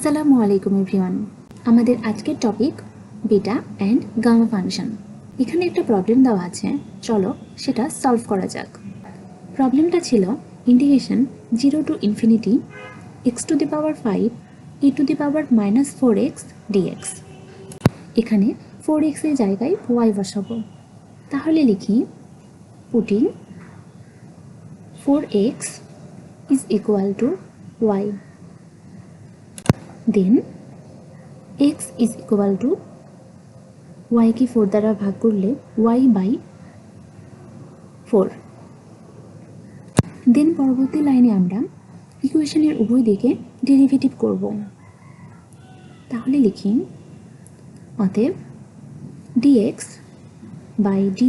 আসসালামু আলাইকুম এভরিওয়ান। আমাদের আজকের topic beta and gamma function. এখানে একটা প্রবলেম দেওয়া আছে, চলো সেটা সলভ করা যাক। প্রবলেমটা ছিল integration 0 to infinity x⁵ e⁻⁻4x dx। এখানে 4x এর জায়গায় y বসাবো, তাহলে লিখি putting 4x is equal to y, then x is equal to y की 4 দ্বারা ভাগ করলে y by 4। দেন পরবর্তী লাইনে আমরা ইকুয়েশনের উভয় দিকে ডেরিভেটিভ করব, তাহলে লিখি অতএব dx by dy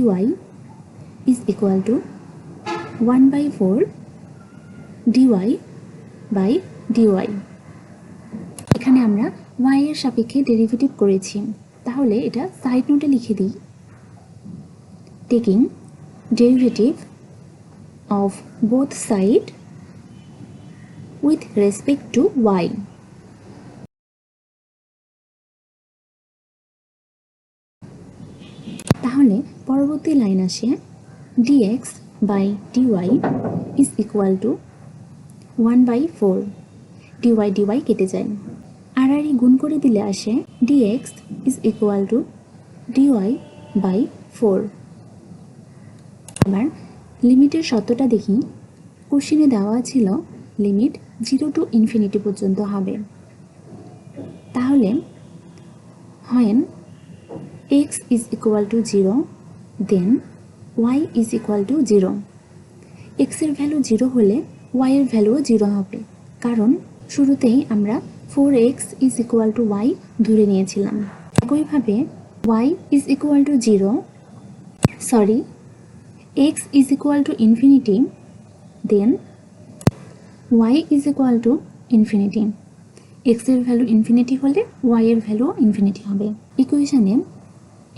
is equal to 1/4 dy by dy। এখানে আমরা y এর সাপেক্ষে ডেরিভেটিভ করেছি, তাহলে এটা সাইড নোটে লিখে দিই। Taking derivative of both side with respect to y। তাহলে পরবর্তী লাইন আসে dx by dy is equal to 1/4 dy কেটে যায়, আর গুণ করে দিলে আসে dx is equal to dy by 4। এবার লিমিটের শর্তটা দেখি। কোশ্চেনে দেওয়া ছিল লিমিট 0 টু ইনফিনিটি পর্যন্ত হবে, তাহলে when x is equal to 0 then y is equal to 0। x এর ভ্যালু 0 হলে y এর ভ্যালুও 0 হবে, কারণ শুরুতেই আমরা 4x is equal to y ধরে নিয়েছিলাম। একইভাবে y is equal to 0, sorry x is equal to infinity, then y is equal to infinity। x এর ভ্যালু ইনফিনিটি হলে y এর ভ্যালু ইনফিনিটি হবে। ইকুয়েশনে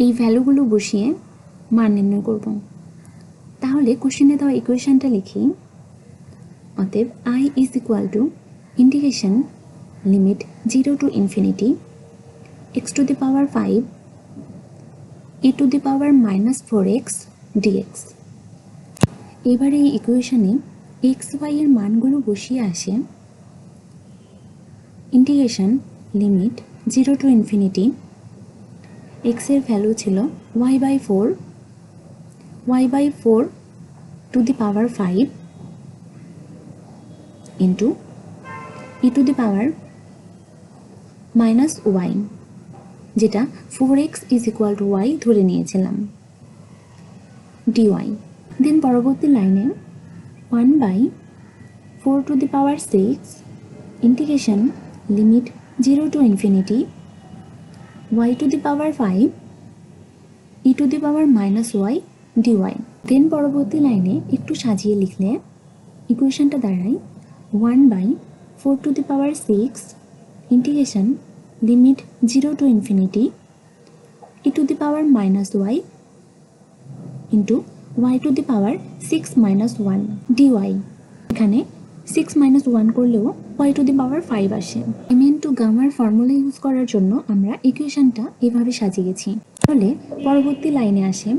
এই ভ্যালুগুলো বসিয়ে মান নির্ণয় করব, তাহলে কোশ্চেনে দেওয়া ইকুয়েশনটা লিখি। অতএব I is equal to integration limit 0 to infinity x⁵ e⁻⁻4x dx। এবার এই ইকুয়েশনে x y এর মানগুলো বসিয়ে আসে integration limit 0 to infinity, x এর ভ্যালু ছিল y/4 y/4⁵ ইন্টু e⁻⁻y, যেটা 4x is equal to y ধরে নিয়েছিলাম, dy। দেন পরবর্তী লাইনে 1/4⁶ integration limit 0 to infinity y⁵ e⁻⁻y dy। দেন পরবর্তী লাইনে একটু সাজিয়ে লিখলে ইকুয়েশনটা দাঁড়ায় 1/4⁶ integration limit 0 to infinity e⁻⁻y into y⁻⁻6−1 dy। এখানে 6−1 করলেও y⁵ আসে। এম টু গামার ফর্মুলা ইউজ করার জন্য আমরা ইকুয়েশনটা এভাবে সাজিয়েছি। তাহলে পরবর্তী লাইনে আসে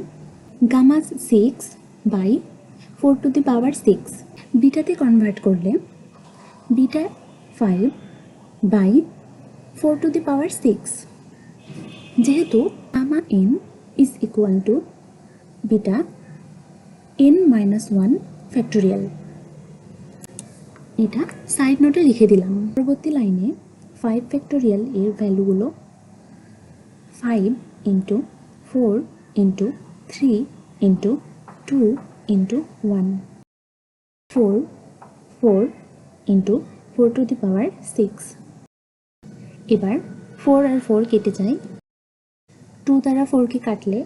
গামা 6/4⁶। বিটাতে কনভার্ট করলে বিটা 5/4⁶। যেহেতু gamma n is equal to beta n-1 factorial, এটা সাইড নোটে লিখে দিলাম। পরবর্তী লাইনে 5 ফ্যাক্টোরিয়াল এর ভ্যালুগুলো 5 into 4 into 3 into 2 into 1 4 into 4⁶। এবার 4 আর 4 কেটে যায়, 2 দ্বারা 4কে কাটলে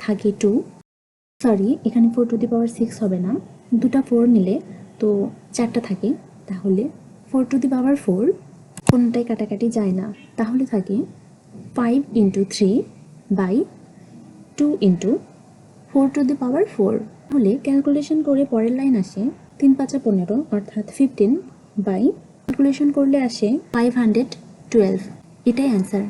থাকে 2, সরি এখানে 4⁶ হবে না, দুটা 4 নিলে তো 4টা থাকে, তাহলে 4⁴ কোনটাই কাটাকাটি যায় না, তাহলে থাকে 5 ইন্টু 3/2 ইন্টু 4⁴। তাহলে ক্যালকুলেশন করে পরের লাইন আসে 3×5 = 15 অর্থাৎ 15 বাই ক্যালকুলেশন করলে আসে 12, এটাই অ্যান্সার।